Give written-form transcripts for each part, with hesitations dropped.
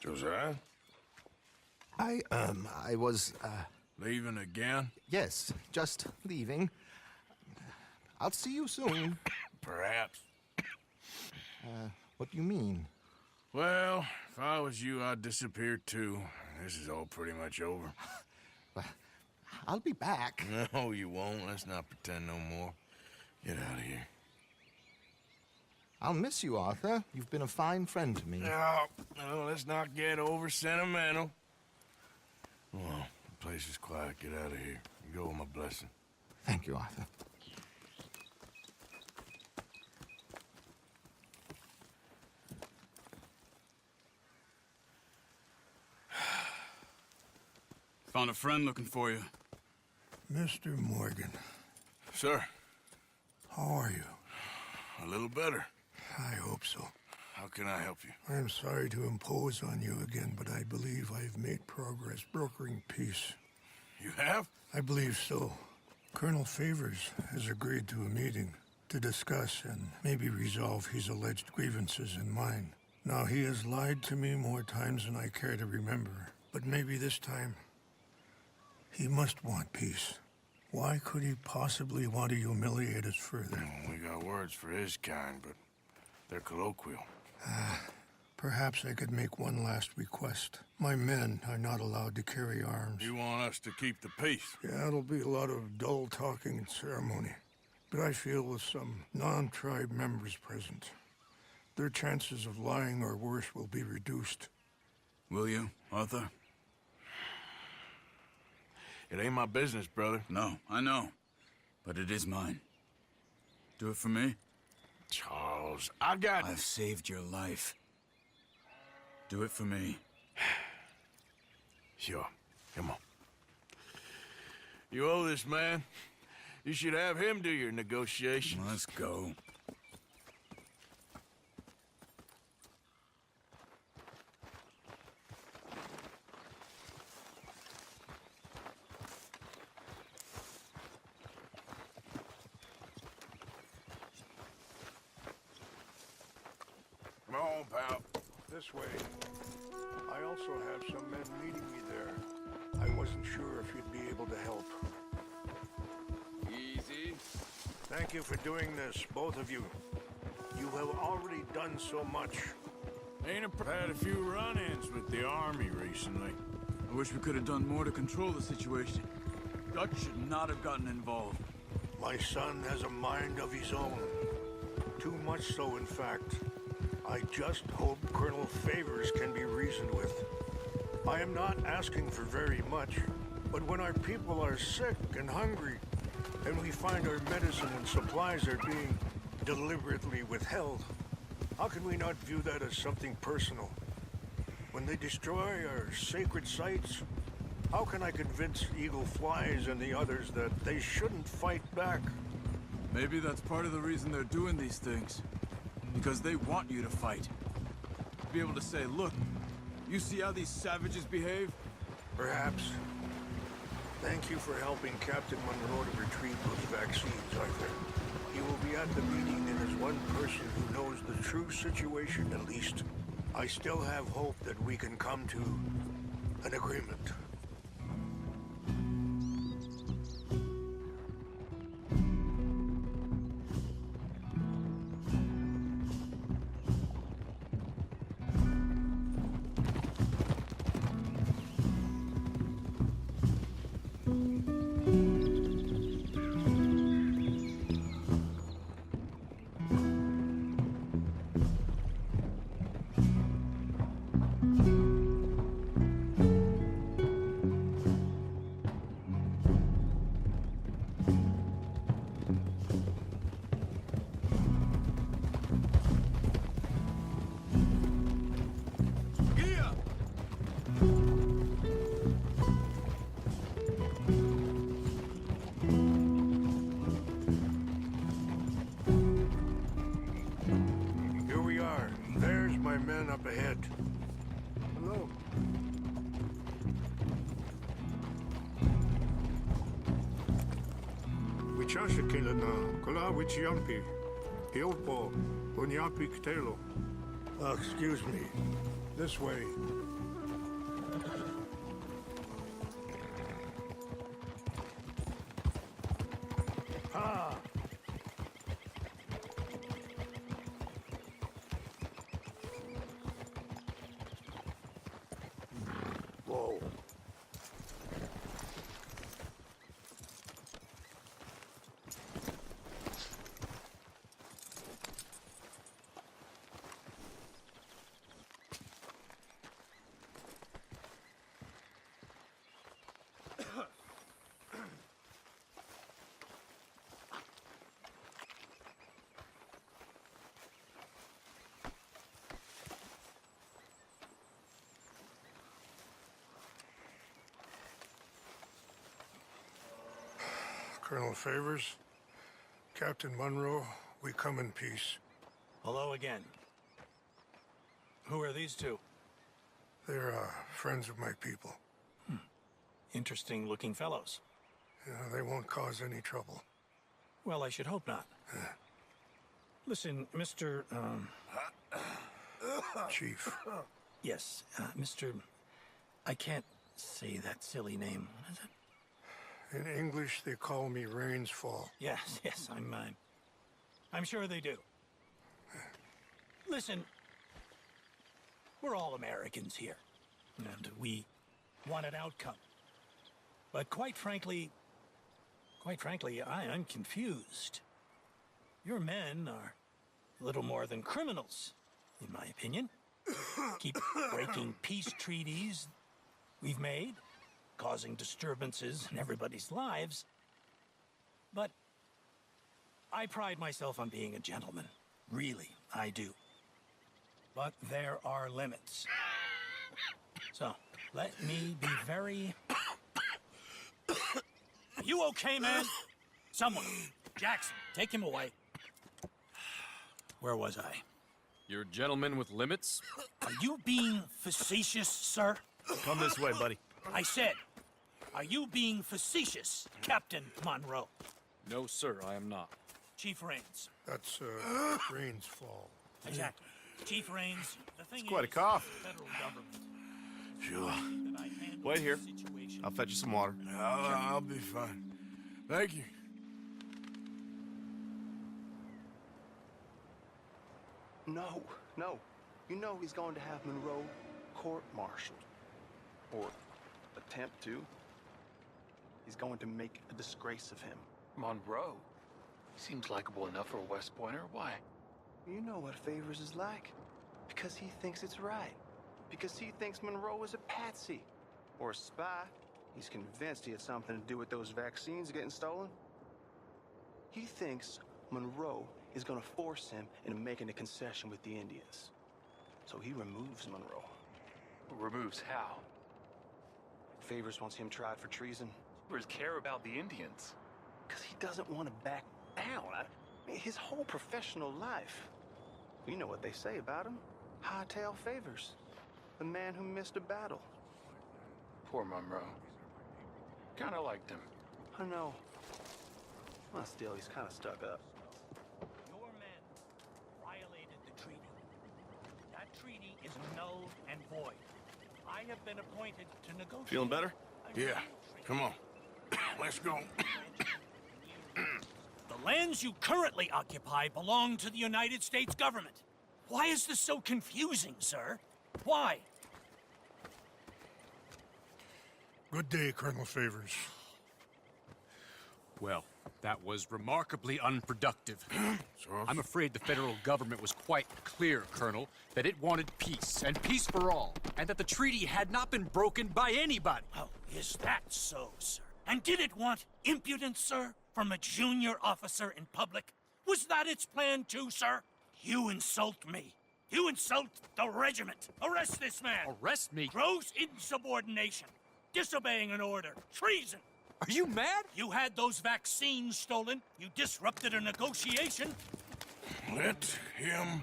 Josiah? I was, Leaving again? yes, just leaving. I'll see you soon. Perhaps. What do you mean? Well, if I was you, I'd disappear too. This is all pretty much over. I'll be back. No, you won't. Let's not pretend no more. Get out of here. I'll miss you, Arthur. You've been a fine friend to me. No, let's not get over sentimental. Well, the place is quiet. Get out of here. You go with my blessing. Thank you, Arthur. Found a friend looking for you. Mr. Morgan, Sir, how are you? a little better. I hope so. How can I help you? I'm sorry to impose on you again, but I believe I've made progress brokering peace. You have? I believe so. Colonel Favors has agreed to a meeting to discuss and maybe resolve his alleged grievances and mine. Now, he has lied to me more times than I care to remember, but maybe this time he must want peace. Why could he possibly want to humiliate us further? We got words for his kind, but they're colloquial. Perhaps I could make one last request. My men are not allowed to carry arms. You want us to keep the peace? Yeah, it'll be a lot of dull talking and ceremony. But I feel with some non-tribe members present, their chances of lying or worse will be reduced. Will you, Arthur? It ain't my business, brother. No, I know. But it is mine. Do it for me? Charles, I've saved your life. Do it for me. Sure. Come on. You owe this man. You should have him do your negotiations. Let's go. Come on, pal. This way. I also have some men meeting me there. I wasn't sure if you'd be able to help. Easy. Thank you for doing this, both of you. You have already done so much. Had a few run-ins with the army recently. I wish we could have done more to control the situation. Dutch should not have gotten involved. My son has a mind of his own. Too much so, in fact. I just hope Colonel Favors can be reasoned with. I am not asking for very much, but when our people are sick and hungry, and we find our medicine and supplies are being deliberately withheld, how can we not view that as something personal? When they destroy our sacred sites, how can I convince Eagle Flies and the others that they shouldn't fight back? Maybe that's part of the reason they're doing these things. Because they want you to fight. To be able to say, look, you see how these savages behave? Perhaps. Thank you for helping Captain Monroe to retrieve those vaccines, Arthur. He will be at the meeting and is one person who knows the true situation at least. I still have hope that we can come to an agreement. Here we are. There's my men up ahead. Hello. Wichashikila na kola wichiampi. Hilpo, unyapi ktelo. Excuse me. This way. Colonel Favors, Captain Monroe, we come in peace. Hello again. Who are these two? They're friends of my people. Interesting looking fellows. They won't cause any trouble. Well, I should hope not. Listen, Mr. Chief. Yes, Mr. I can't say that silly name. What is it? In English, they call me Rains Fall. Yes, I'm sure they do. Listen, we're all Americans here, and we want an outcome. But quite frankly, I'm confused. Your men are little more than criminals, in my opinion. Keep breaking peace treaties we've made, causing disturbances in everybody's lives. But I pride myself on being a gentleman. Really, I do. But there are limits. So, let me be very... Are you okay, man? Someone. Jackson, take him away. Where was I? You're a gentleman with limits? Are you being facetious, sir? Come this way, buddy. I said, are you being facetious, Captain Monroe? No, sir, I am not. Chief Rains. That's Rains Fall. Exactly. Chief Rains, the thing Quite a is, cough. the federal government. Sure. that I handle Wait here. this situation. I'll fetch you some water. I'll be fine. Thank you. No. You know he's going to have Monroe court-martialed. Or attempt to. He's going to make a disgrace of him. Monroe? He seems likable enough for a West Pointer. Why? You know what Favors is like. Because he thinks it's right. Because he thinks Monroe is a patsy. Or a spy. He's convinced he had something to do with those vaccines getting stolen. He thinks Monroe is going to force him into making a concession with the Indians. So he removes Monroe. Removes how? Favors wants him tried for treason. Or his care about the Indians? Because he doesn't want to back down. His whole professional life. You know what they say about him. Hightail Favors. The man who missed a battle. Poor Monroe. Kinda liked him. I know. Well, still, he's kind of stuck up. Your men violated the treaty. That treaty is null and void. I have been appointed to negotiate. Feeling better? Yeah, come on. Let's go. The lands you currently occupy belong to the United States government. Why is this so confusing, sir? Why? Good day, Colonel Favors. Well, that was remarkably unproductive. So, I'm afraid the federal government was quite clear, Colonel, that it wanted peace, and peace for all, and that the treaty had not been broken by anybody. Oh, is that so, sir? And did it want impudence, sir, from a junior officer in public? Was that its plan too, sir? You insult me. You insult the regiment. Arrest this man. Arrest me? Gross insubordination. Disobeying an order. Treason. Are you mad? You had those vaccines stolen. You disrupted a negotiation. let him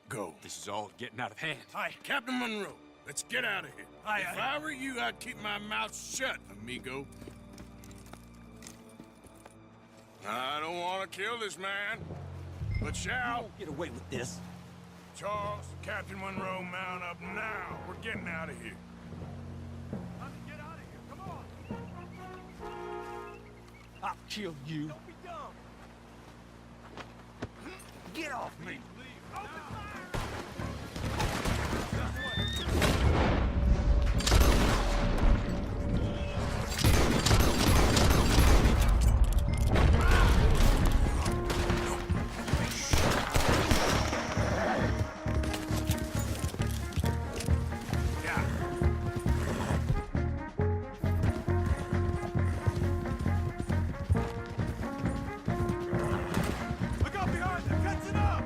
go. This is all getting out of hand. Aye. Captain Monroe, let's get out of here. Aye, If aye. I were you, I'd keep my mouth shut, amigo. I don't want to kill this man, but shall. Get away with this. Charles, Captain Monroe, mount up now. We're getting out of here. Get out of here. Come on. I'll kill you. Don't be dumb. Get off me. Look out behind them! Catch it up!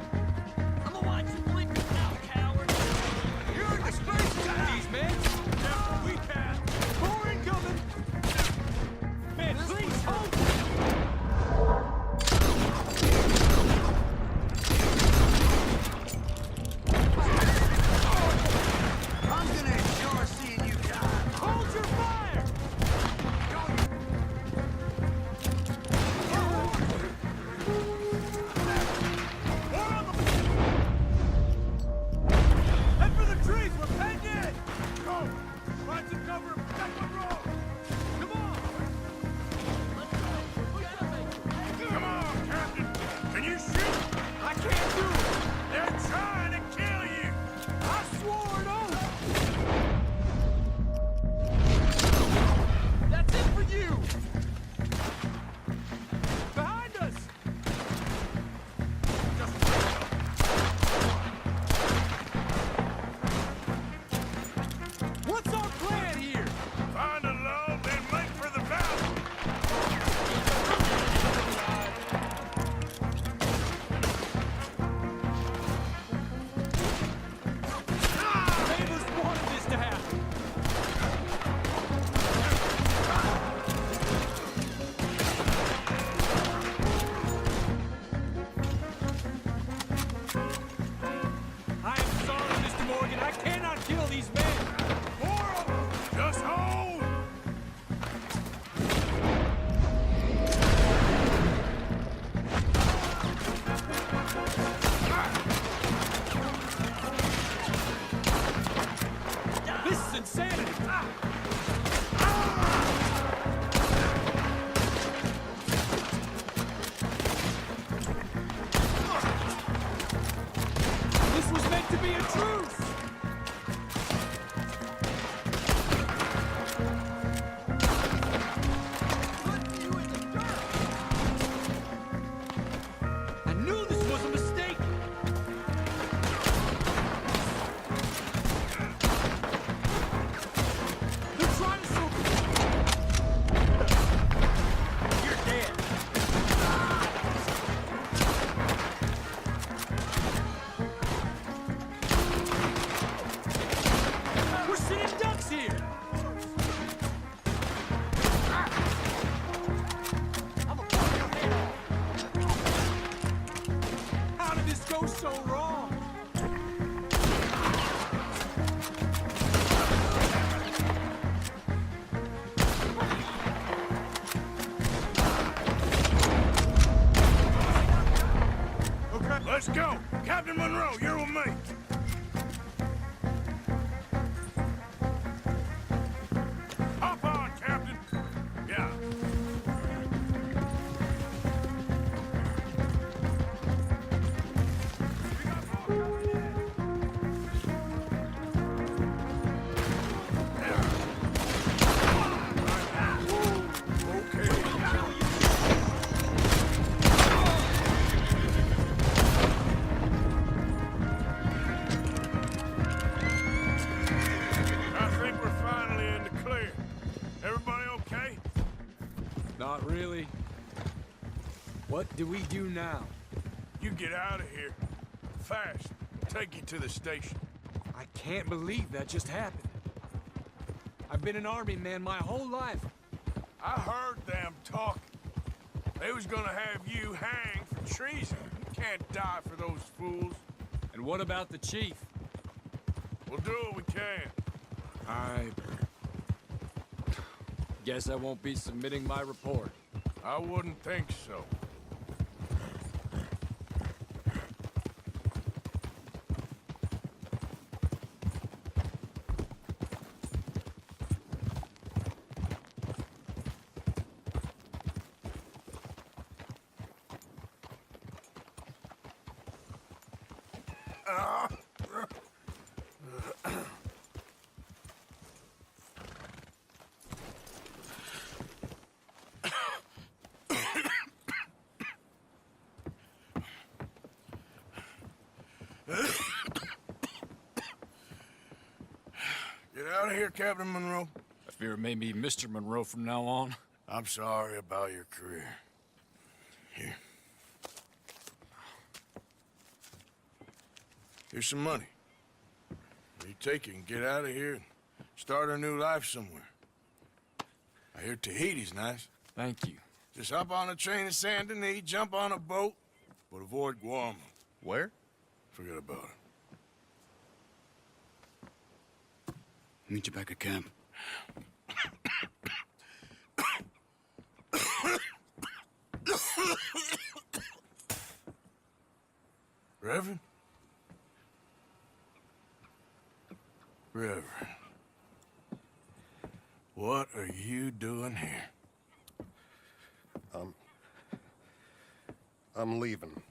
Monroe, you're with me. Hop on, Captain. Yeah. I think we're finally in the clear. Everybody okay? Not really. What do we do now? You get out of here. Fast. Take you to the station. I can't believe that just happened. I've been an army man my whole life. I heard them talking. They was gonna have you hanged for treason. You can't die for those fools. And what about the chief? We'll do what we can. I guess I won't be submitting my report. I wouldn't think so. Get out of here, Captain Monroe. I fear it may be Mr. Monroe from now on. I'm sorry about your career. Here. Here's some money. You take it and get out of here and start a new life somewhere. I hear Tahiti's nice. Thank you. Just hop on a train to Saint Denis, jump on a boat, but avoid Guam. Where? Forget about it. Meet you back at camp. Reverend? Reverend. What are you doing here? I'm leaving.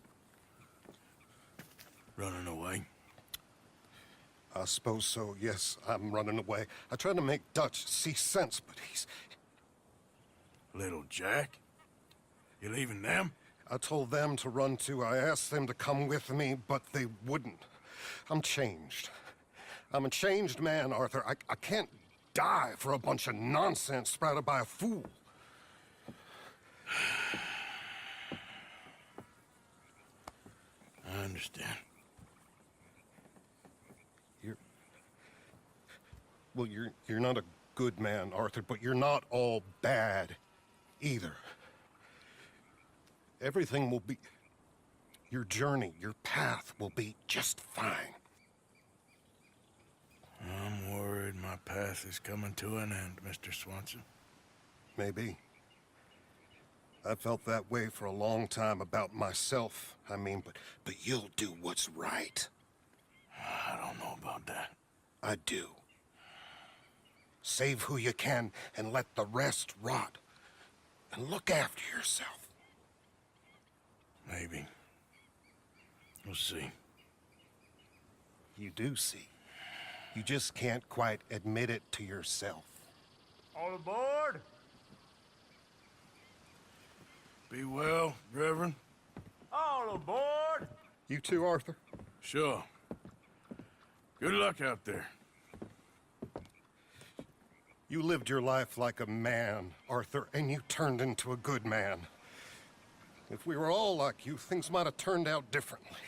Running away? I suppose so, yes. I'm running away. I tried to make Dutch see sense, but he's... Little Jack? You leaving them? I told them to run too. I asked them to come with me, but they wouldn't. I'm changed. I'm a changed man, Arthur. I can't die for a bunch of nonsense sprouted by a fool. I understand. Well, you're not a good man, Arthur, but you're not all bad either. Everything will be... Your journey, your path will be just fine. I'm worried my path is coming to an end, Mr. Swanson. Maybe. I felt that way for a long time about myself, I mean, but you'll do what's right. I don't know about that. I do. Save who you can and let the rest rot. And look after yourself. Maybe. We'll see. You do see. You just can't quite admit it to yourself. All aboard! Be well, Reverend. All aboard! You too, Arthur? Sure. Good luck out there. You lived your life like a man, Arthur, and you turned into a good man. If we were all like you, things might have turned out differently.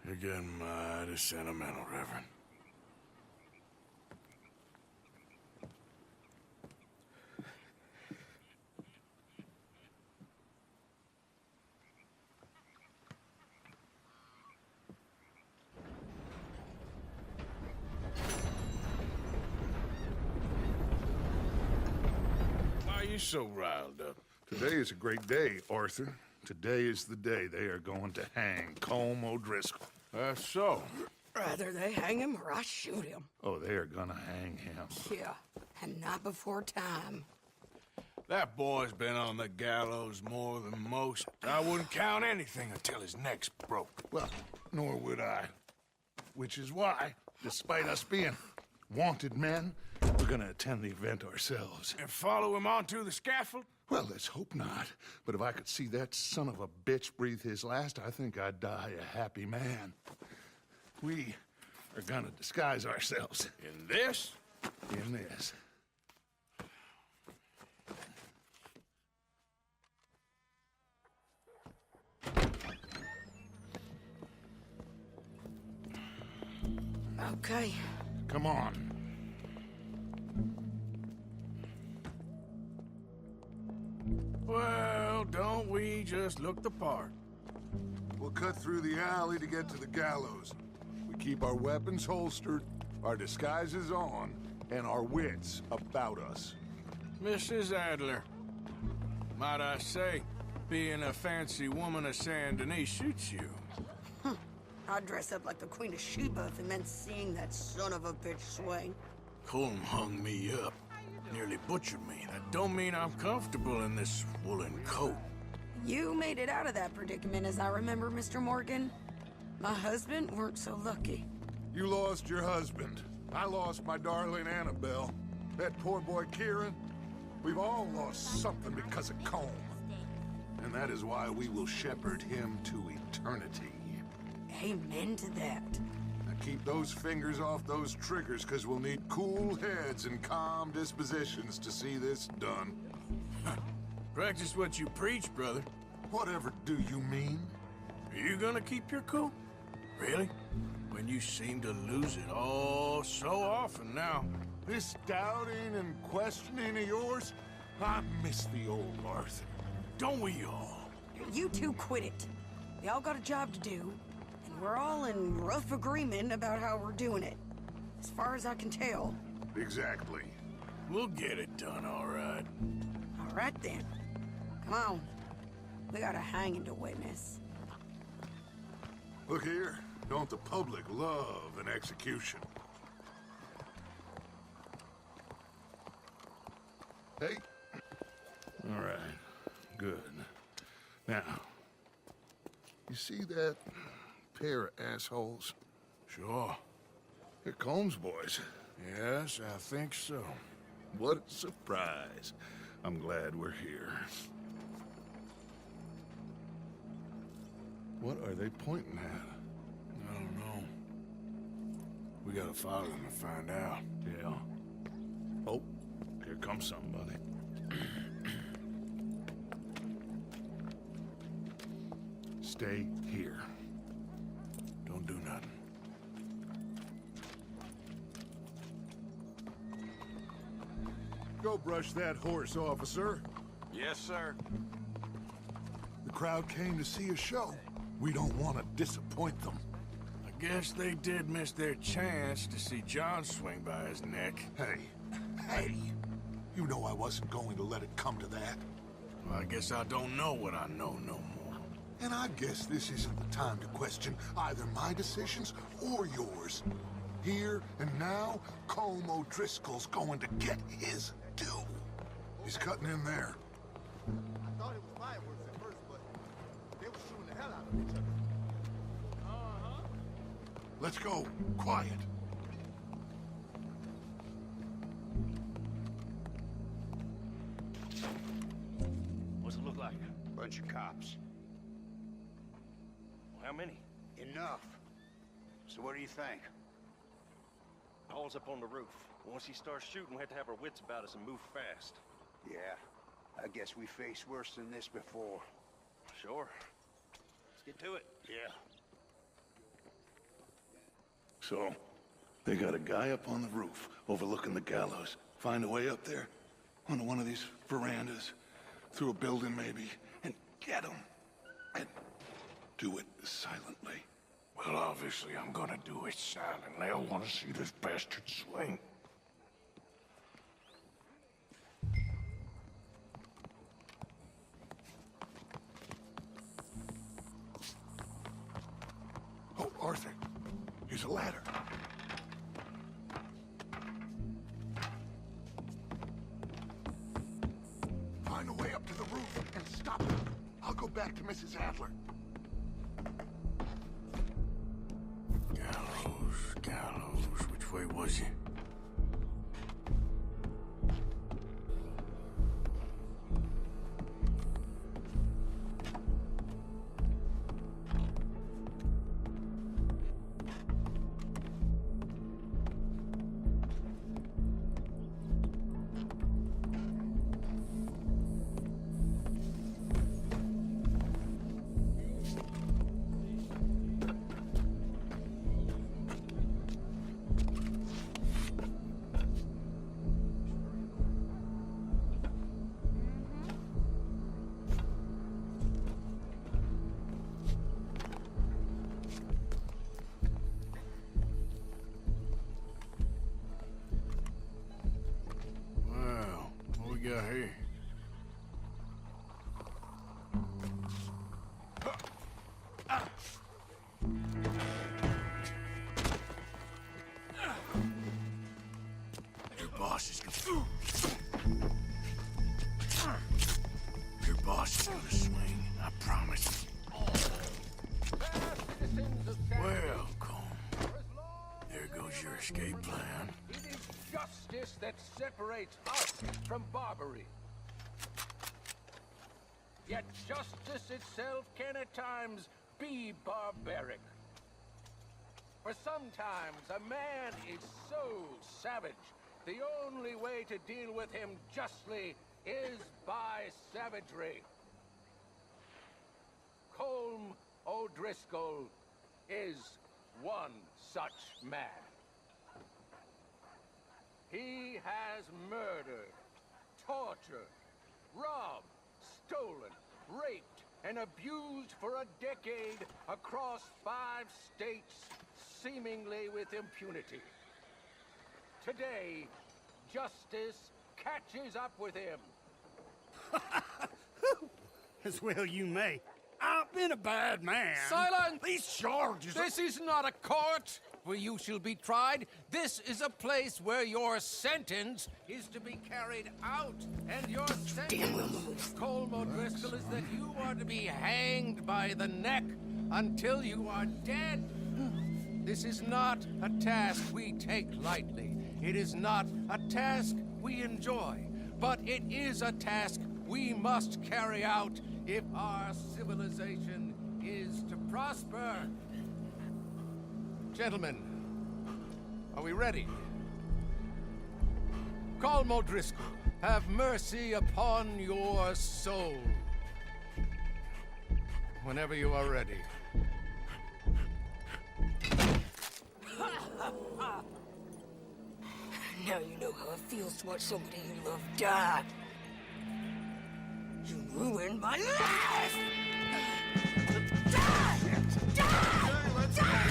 You're getting mighty sentimental, Reverend. Why are you so riled up? Today is a great day, Arthur. Today is the day they are going to hang Colm O'Driscoll. That's so. Rather they hang him or I shoot him. Oh, they are gonna hang him. Yeah, and not before time. That boy's been on the gallows more than most. I wouldn't count anything until his neck's broke. Well, nor would I. Which is why, despite us being wanted men, we're gonna attend the event ourselves. And follow him onto the scaffold? Well, let's hope not. But if I could see that son of a bitch breathe his last, I think I'd die a happy man. We are gonna disguise ourselves. In this? In this. Okay. Come on. Well, don't we just look the part? We'll cut through the alley to get to the gallows. We keep our weapons holstered, our disguises on, and our wits about us. Mrs. Adler, might I say, being a fancy woman of Saint Denis suits you. I'd dress up like the Queen of Sheba if it meant seeing that son of a bitch swing. Colm hung me up, nearly butchered me. That don't mean I'm comfortable in this woolen coat. You made it out of that predicament, as I remember, Mr. Morgan. My husband weren't so lucky. You lost your husband. I lost my darling Annabelle. That poor boy Kieran. We've all lost something because of Colm. And that is why we will shepherd him to eternity. Amen to that. Now keep those fingers off those triggers, because we'll need cool heads and calm dispositions to see this done. Practice what you preach, brother. Whatever do you mean? Are you gonna keep your cool? Really? When you seem to lose it all so often now. This doubting and questioning of yours, I miss the old Arthur. Don't we all? You two quit it. We all got a job to do, and we're all in rough agreement about how we're doing it. As far as I can tell. Exactly. We'll get it done, all right. All right, then. Come on. We got a hanging to witness. Look here, don't the public love an execution? Hey. All right, good. Now, you see that pair of assholes? Sure. They're Colm's boys. Yes, I think so. What a surprise. I'm glad we're here. What are they pointing at? I don't know. We gotta follow them and find out. Yeah. Oh, here comes somebody. Stay here. Don't do nothing. Go brush that horse, officer. Yes, sir. The crowd came to see a show. We don't want to disappoint them. I guess they did miss their chance to see John swing by his neck. Hey, you know I wasn't going to let it come to that. Well, I guess I don't know what I know no more. And I guess this isn't the time to question either my decisions or yours. Here and now, Colm O'Driscoll's going to get his due. He's cutting in there. I thought it was fireworks at first, but they were shooting the hell out of each other. Let's go. Quiet. What's it look like? Bunch of cops. Well, how many? Enough. So what do you think? Paul's up on the roof. Once he starts shooting, we have to have our wits about us and move fast. Yeah, I guess we faced worse than this before. Sure. Let's get to it. Yeah. So, they got a guy up on the roof overlooking the gallows. Find a way up there, onto one of these verandas, through a building maybe, and get him. And do it silently. Well, obviously I'm gonna do it silently. I want to see this bastard swing. a ladder. Find a way up to the roof and stop it. I'll go back to Mrs. Adler. Gallows. Which way was he? Got here? Your boss is gonna... Your boss is gonna swing, I promise. Well, Colm, there goes your escape plan. It is justice that separates us from barbary. Yet justice itself can at times be barbaric. For sometimes a man is so savage, the only way to deal with him justly is by savagery. Colm O'Driscoll is one such man. He has murdered, tortured, robbed, stolen, raped, and abused for a decade across 5 states, seemingly with impunity. Today, justice catches up with him. As well you may. I've been a bad man. Silence! These charges This is not a court where you shall be tried. This is a place where your sentence is to be carried out. And your sentence, Colm O'Driscoll, is that you are to be hanged by the neck until you are dead. This is not a task we take lightly. It is not a task we enjoy. But it is a task we must carry out if our civilization is to prosper. Gentlemen, are we ready? Colm O'Driscoll, have mercy upon your soul. Whenever you are ready. Now you know how it feels to watch somebody you love die. You ruined my life! Die! Die! Die!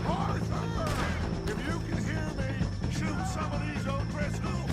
Arthur! If you can hear me, shoot some of these O'Driscolls!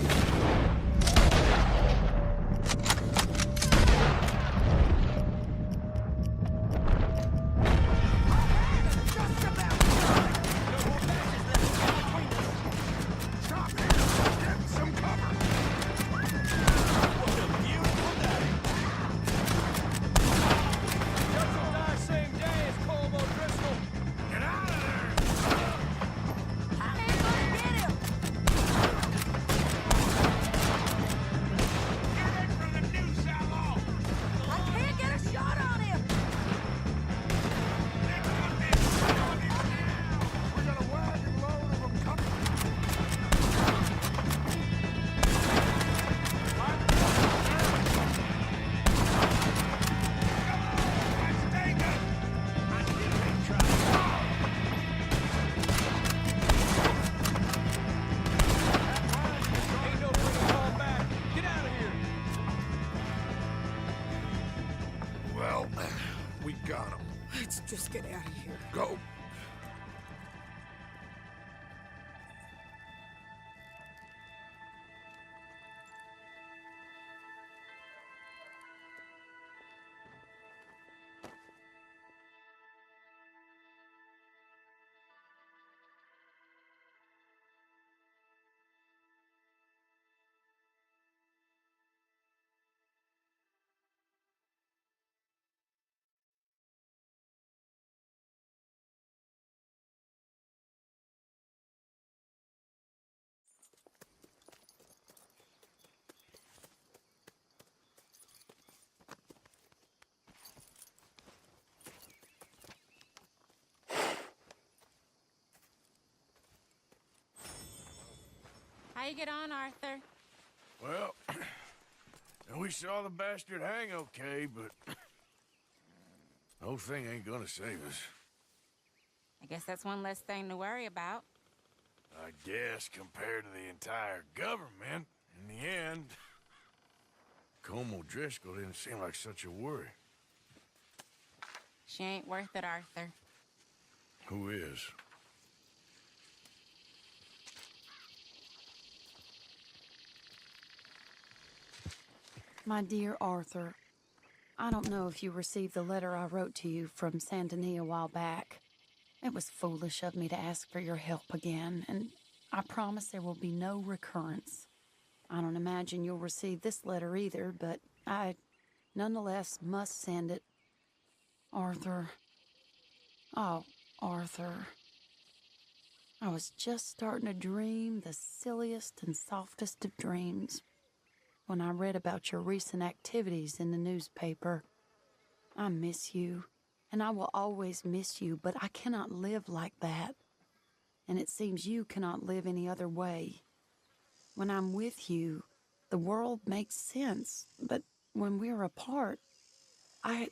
How you get on, Arthur? Well, and we saw the bastard hang okay, but the whole thing ain't gonna save us. I guess that's one less thing to worry about. I guess compared to the entire government, in the end, Colm O'Driscoll didn't seem like such a worry. She ain't worth it, Arthur. Who is? My dear Arthur, I don't know if you received the letter I wrote to you from Saint Denis a while back. It was foolish of me to ask for your help again, and I promise there will be no recurrence. I don't imagine you'll receive this letter either, but I nonetheless must send it. Arthur. Oh, Arthur. I was just starting to dream the silliest and softest of dreams when I read about your recent activities in the newspaper. I miss you, and I will always miss you, but I cannot live like that. And it seems you cannot live any other way. When I'm with you, the world makes sense, but when we're apart, I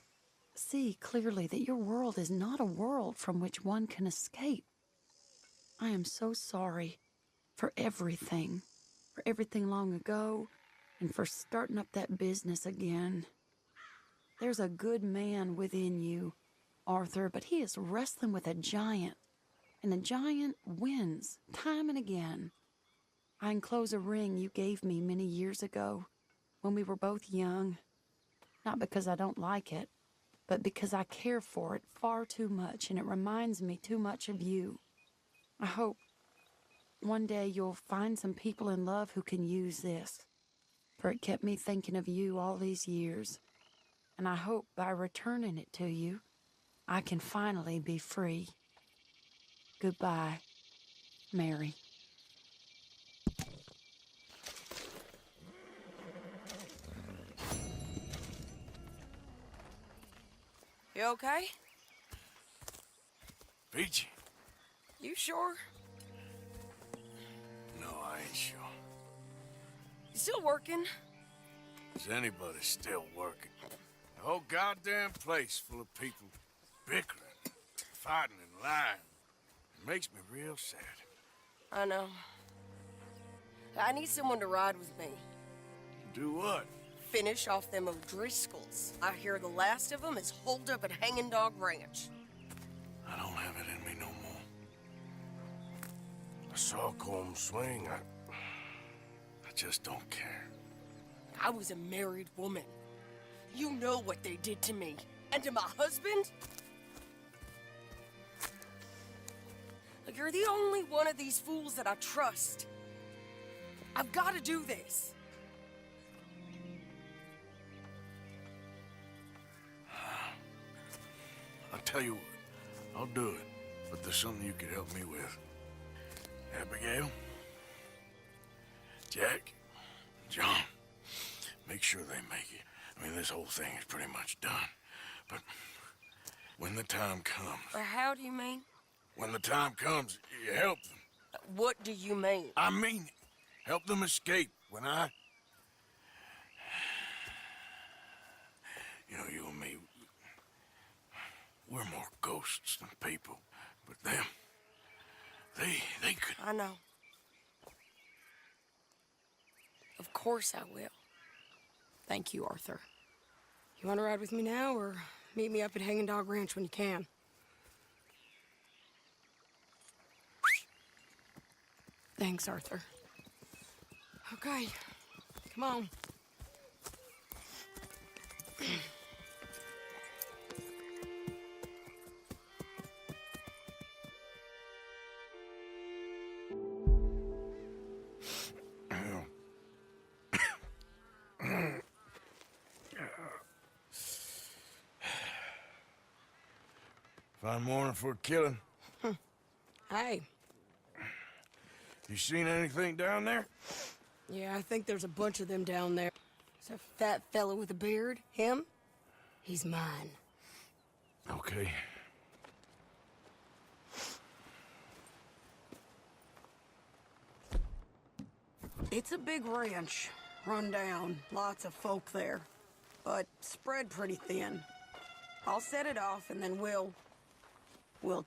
see clearly that your world is not a world from which one can escape. I am so sorry for everything long ago, and for starting up that business again. There's a good man within you, Arthur, but he is wrestling with a giant, and the giant wins time and again. I enclose a ring you gave me many years ago when we were both young, not because I don't like it, but because I care for it far too much, and it reminds me too much of you. I hope one day you'll find some people in love who can use this, for it kept me thinking of you all these years, and I hope by returning it to you, I can finally be free. Goodbye, Mary. You okay? Peachy? You sure? No, I ain't sure. You still working? Is anybody still working? The whole goddamn place full of people bickering, fighting and lying. It makes me real sad. I know. I need someone to ride with me. Do what? Finish off them O'Driscolls. I hear the last of them is holed up at Hanging Dog Ranch. I don't have it in me no more. I saw Colm swing. I just don't care. I was a married woman. You know what they did to me. And to my husband? Like, you're the only one of these fools that I trust. I've got to do this. I'll tell you what. I'll do it. But there's something you could help me with. Abigail? Jack? John? Make sure they make it. I mean, this whole thing is pretty much done. But when the time comes... How do you mean? When the time comes, you help them. What do you mean? I mean it. Help them escape. When I... You know, you and me... We're more ghosts than people. But them... They could... I know. Of course I will. Thank you, Arthur. You want to ride with me now, or meet me up at Hanging Dog Ranch when you can? Thanks, Arthur. Okay, come on. Fine morning for a killing. Hey. You seen anything down there? Yeah, I think there's a bunch of them down there. There's a fat fella with a beard. Him? He's mine. Okay. It's a big ranch. Run down. Lots of folk there. But spread pretty thin. I'll set it off and then we'll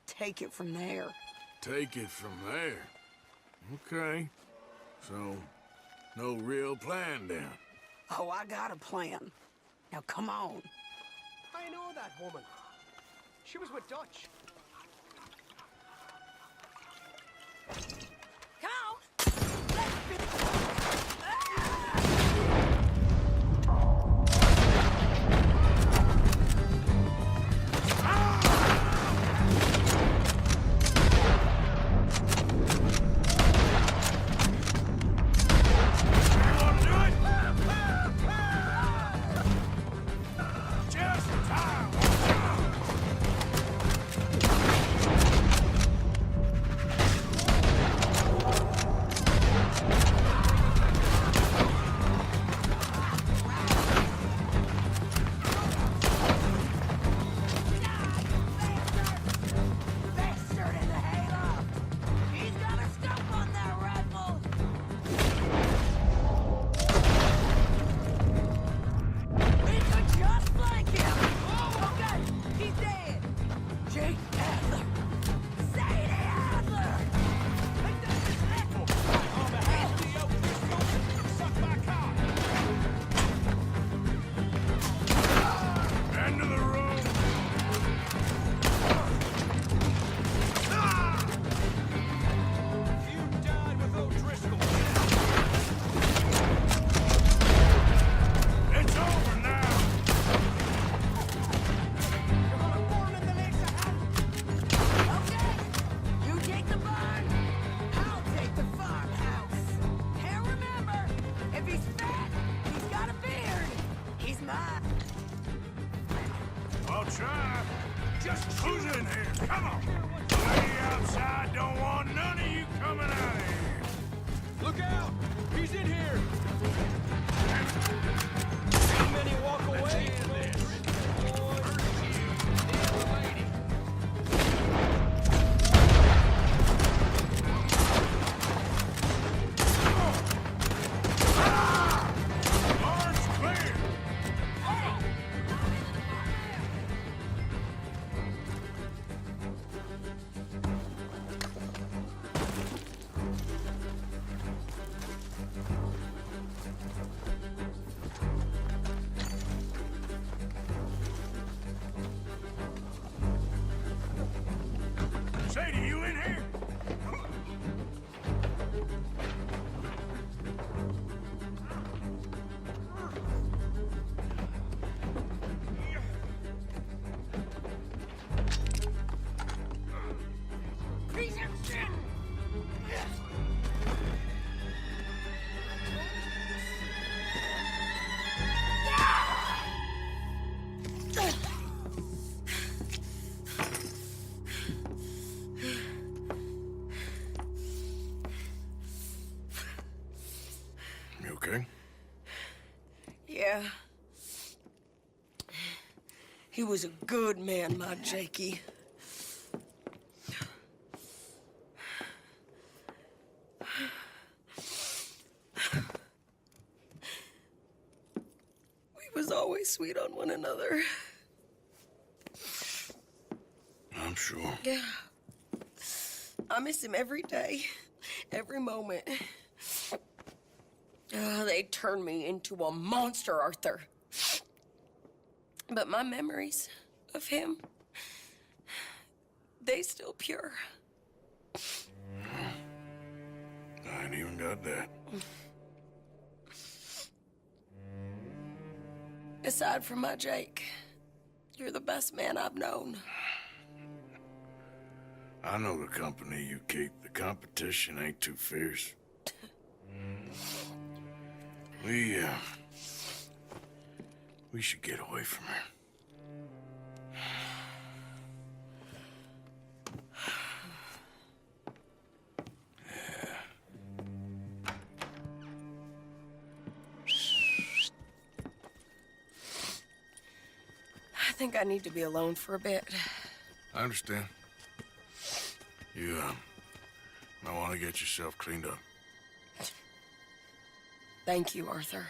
take it from there. Take it from there? Okay. So, no real plan then? Oh, I got a plan. Now come on. I know that woman. She was with Dutch. I'll try. Just who's in here? Come on. Lady outside don't want none of you coming out of here. Look out! He's in here! Too many walk away. Sadie, you in here? Okay. Yeah. He was a good man, my Jakey. We was always sweet on one another. I'm sure. Yeah. I miss him every day, every moment. They turned me into a monster, Arthur. But my memories of him, they still pure. I ain't even got that. Aside from my Jake, you're the best man I've known. I know the company you keep. The competition ain't too fierce. We should get away from her. I think I need to be alone for a bit. I understand. You, might want to get yourself cleaned up. Thank you, Arthur.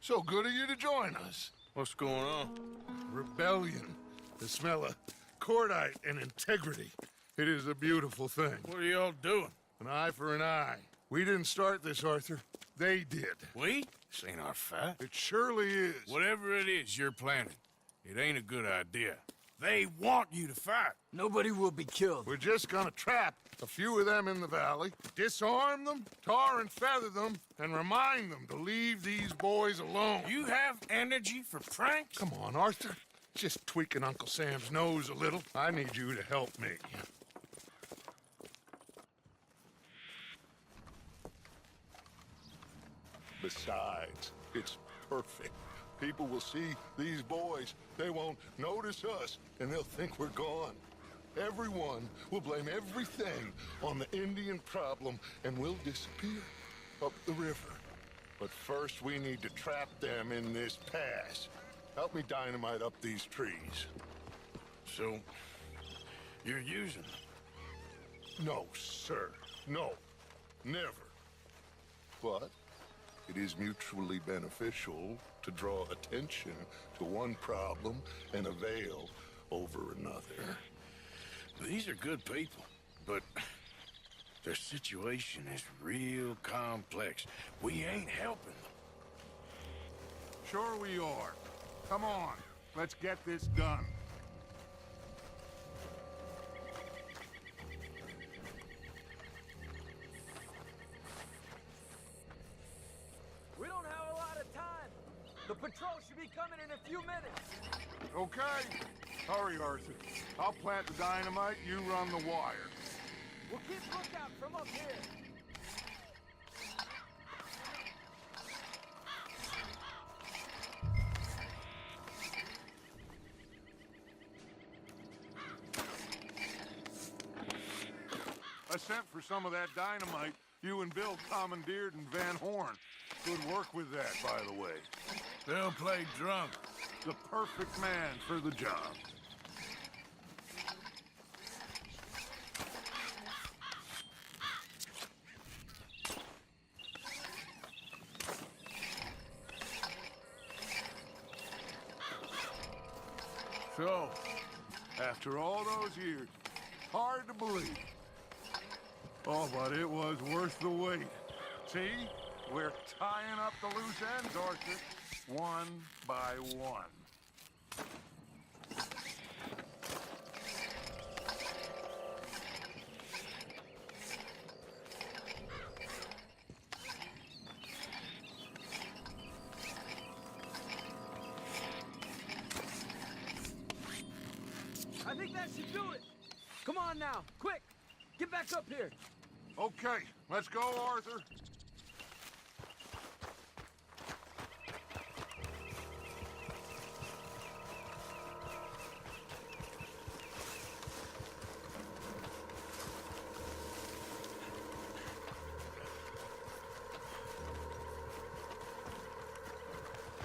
So good of you to join us. What's going on? Rebellion. The smell of cordite and integrity. It is a beautiful thing. What are y'all doing? An eye for an eye. We didn't start this, Arthur. They did. We? This ain't our fight. It surely is. Whatever it is you're planning, it ain't a good idea. They want you to fight. Nobody will be killed. We're just gonna trap a few of them in the valley, disarm them, tar and feather them, and remind them to leave these boys alone. You have energy for pranks? Come on, Arthur. Just tweaking Uncle Sam's nose a little. I need you to help me. Besides, it's perfect. People will see these boys. They won't notice us, and they'll think we're gone. Everyone will blame everything on the Indian problem, and we'll disappear up the river. But first, we need to trap them in this pass. Help me dynamite up these trees. So, you're using them? No, sir. No. Never. But it is mutually beneficial to draw attention to one problem and a veil over another. These are good people, but their situation is real complex. We ain't helping them. Sure we are. Come on, let's get this done. We don't have a lot of time. The patrol should be coming in a few minutes. Okay. Hurry, Arthur. I'll plant the dynamite, you run the wire. We'll keep lookout from up here. I sent for some of that dynamite you and Bill commandeered in Van Horn. Good work with that, by the way. They'll play drunk. The perfect man for the job. So, after all those years, hard to believe. Oh, but it was worth the wait. See? We're tying up the loose ends, Arthur. One by one. I think that should do it. Come on now, quick. Get back up here. Okay, let's go, Arthur.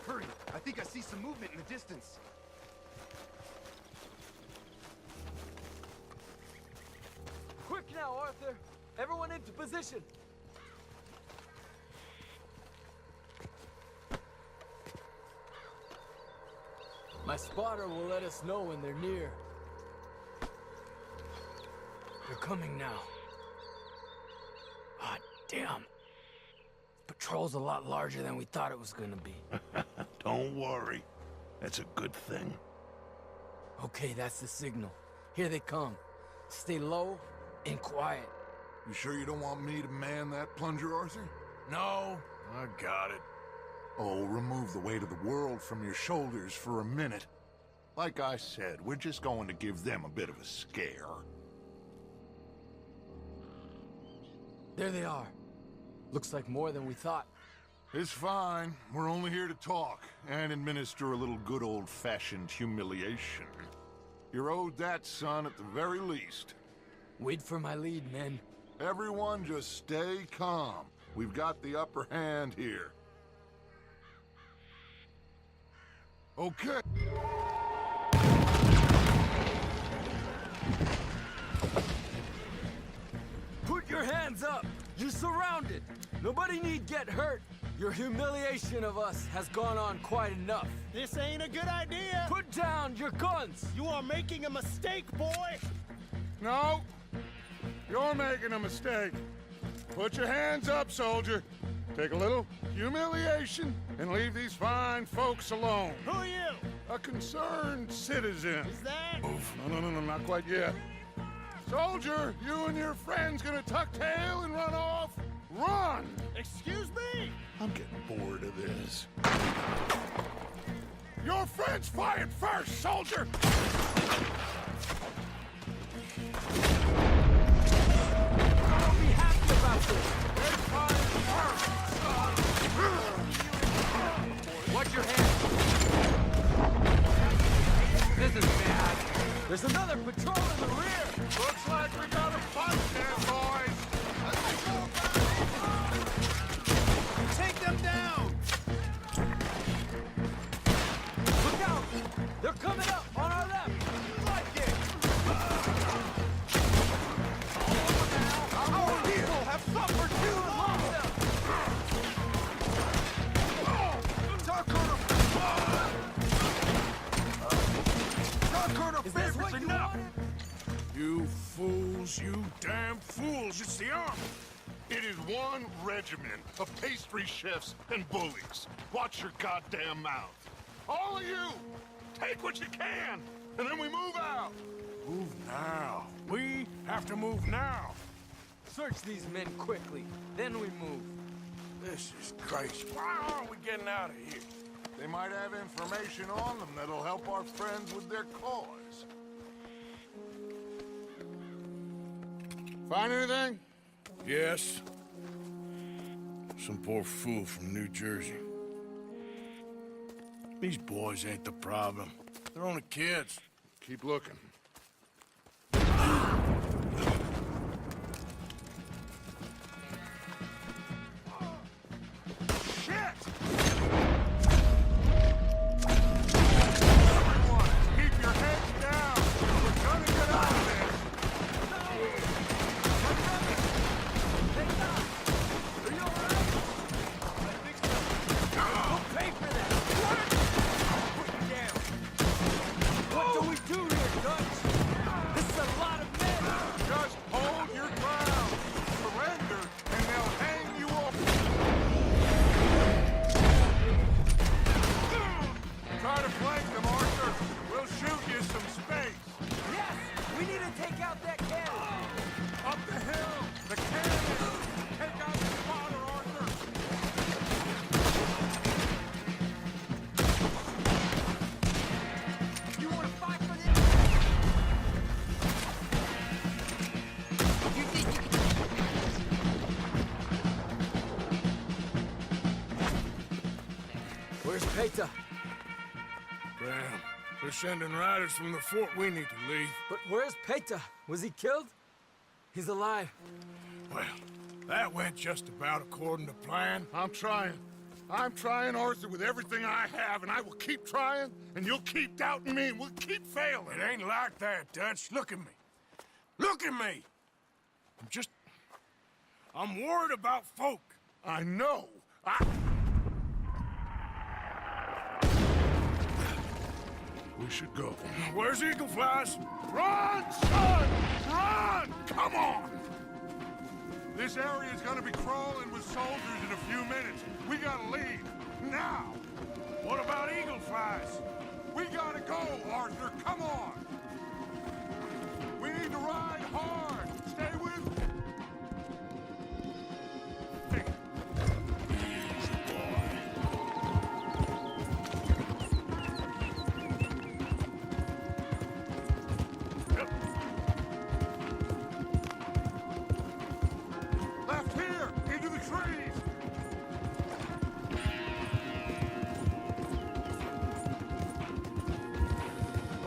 Hurry, I think I see some movement in the distance. Quick now, Arthur. Everyone into position. My spotter will let us know when they're near. They're coming now. Ah, damn. Patrol's a lot larger than we thought it was gonna be. Don't worry. That's a good thing. Okay, that's the signal. Here they come. Stay low and quiet. You sure you don't want me to man that plunger, Arthur? No, I got it. Oh, remove the weight of the world from your shoulders for a minute. Like I said, we're just going to give them a bit of a scare. There they are. Looks like more than we thought. It's fine. We're only here to talk and administer a little good old-fashioned humiliation. You're owed that, son, at the very least. Wait for my lead, men. Everyone just stay calm. We've got the upper hand here. Okay. Put your hands up! You're surrounded! Nobody need get hurt! Your humiliation of us has gone on quite enough. This ain't a good idea. Put down your guns! You are making a mistake, boy. No. You're making a mistake. Put your hands up, soldier. Take a little humiliation and leave these fine folks alone. Who are you? A concerned citizen. Is that? No, not quite yet. Soldier, you and your friend's gonna tuck tail and run off? Run! Excuse me? I'm getting bored of this. Your friend's fired first, soldier! I'll be happy about this! They fired first! Watch your hands! This is bad. There's another patrol in the rear! Looks like we got a fight there, boys! Take them down! Look out! They're coming up on our left! Like it! Our people have suffered too long! Is this what you wanted? You fools, you damn fools, it's the army. It is one regiment of pastry chefs and bullies. Watch your goddamn mouth. All of you, take what you can, and then we move out. Move now. We have to move now. Search these men quickly, then we move. This is crazy. Why aren't we getting out of here? They might have information on them that'll help our friends with their cause. Find anything? Yes. Some poor fool from New Jersey. These boys ain't the problem. They're only kids. Keep looking. Where's Peta? Damn. They're sending riders from the fort. We need to leave. But where's Peta? Was he killed? He's alive. Well, that went just about according to plan. I'm trying, Arthur, with everything I have, and I will keep trying, and you'll keep doubting me, and we'll keep failing. It ain't like that, Dutch. Look at me. Look at me! I'm worried about folk. I know. We should go. Where's Eagle Flies? Run, son! Run! Come on! This area's gonna be crawling with soldiers in a few minutes. We gotta leave. Now! What about Eagle Flies? We gotta go, Arthur. Come on! We need to ride hard. Stay with me. Left here, into the trees.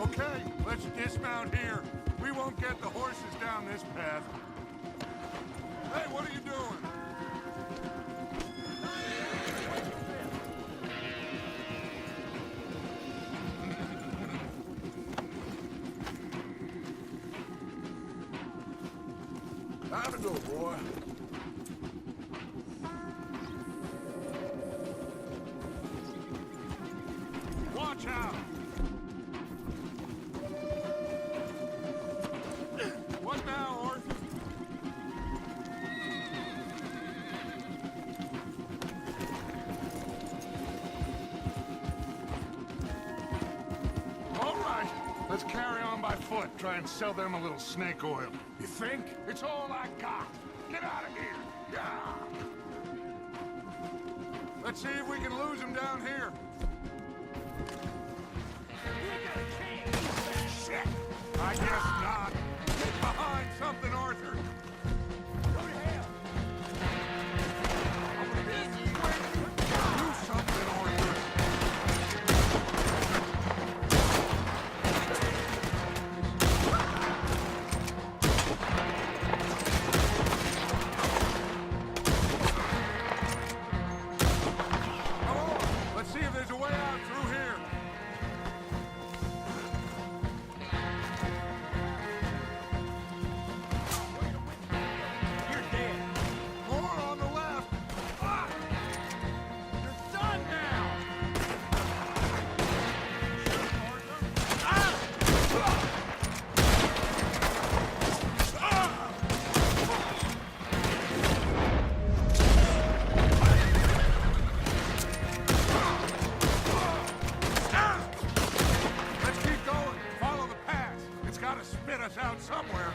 Okay, let's dismount here. We won't get the horses down this path. Hey, what are you doing? Time to go, boy. Watch out! What now, Arthur? All right, let's carry on by foot. Try and sell them a little snake oil. You think? It's all I got. Get out of here. Yeah. Let's see if we can lose him down here. Shit! I guess not. Get behind something, Arthur. Go to hell! Do something, Arthur. Come on! Let's see if there's a way out through here. You're dead. More on the left. Ah! You're done now! Let's keep going. Follow the path. It's got to spit us out somewhere.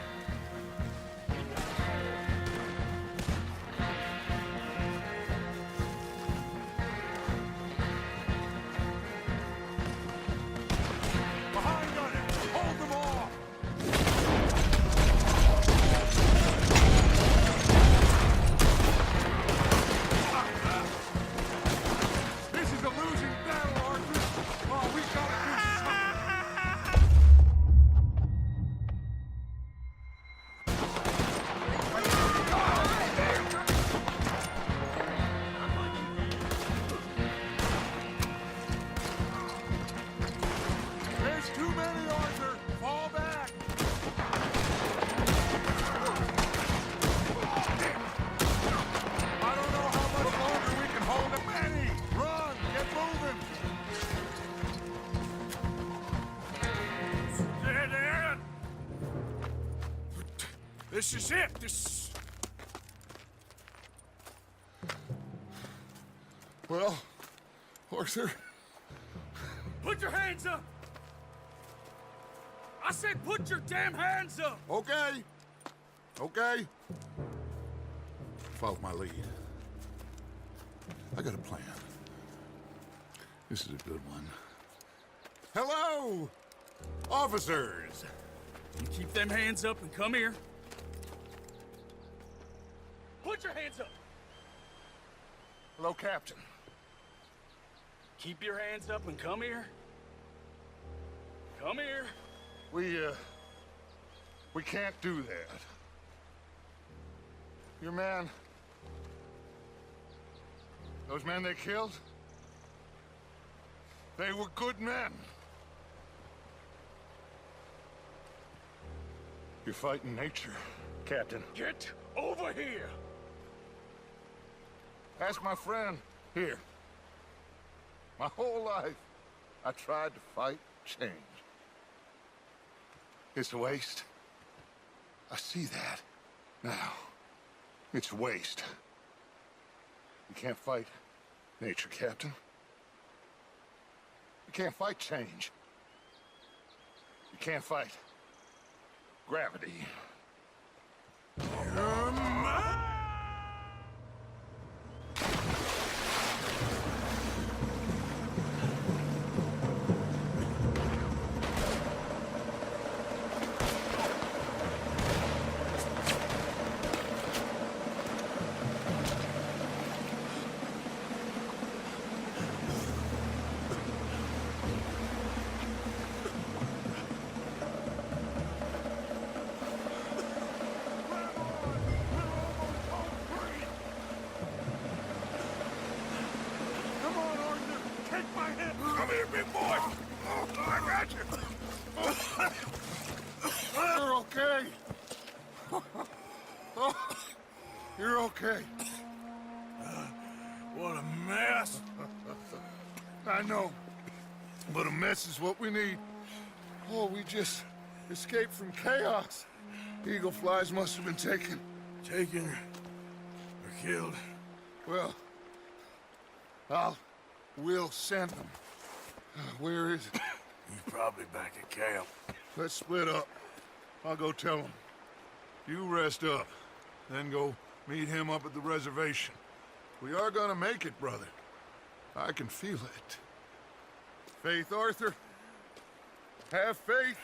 Behind on it. Hold them off. This is a losing battle, Arthur. Oh, we gotta do something. There's too many, Arthur. Fall back. I don't know how much longer we can hold them. Manny, run. Get moving. Dead end. This is it. This. Well, Arthur, Put your hands up! I said put your damn hands up! okay. Okay. Follow my lead. I got a plan. This is a good one. Hello, officers. You keep them hands up and come here. Put your hands up! Hello, Captain. Keep your hands up and come here. Come here. We can't do that. Your man... Those men they killed? They were good men. You're fighting nature, Captain. Get over here! Ask my friend here. My whole life, I tried to fight change. It's a waste. I see that now. It's waste. You can't fight nature, Captain. You can't fight change. You can't fight gravity. okay? What a mess. I know, but a mess is what we need. Oh, we just escaped from chaos. Eagle flies must have been taken. Taken or killed? Well, we'll send them. Where is it? He's probably back at camp. Let's split up. I'll go tell him. You rest up, then go meet him up at the reservation. We are gonna make it, brother. I can feel it. Faith, Arthur. Have faith.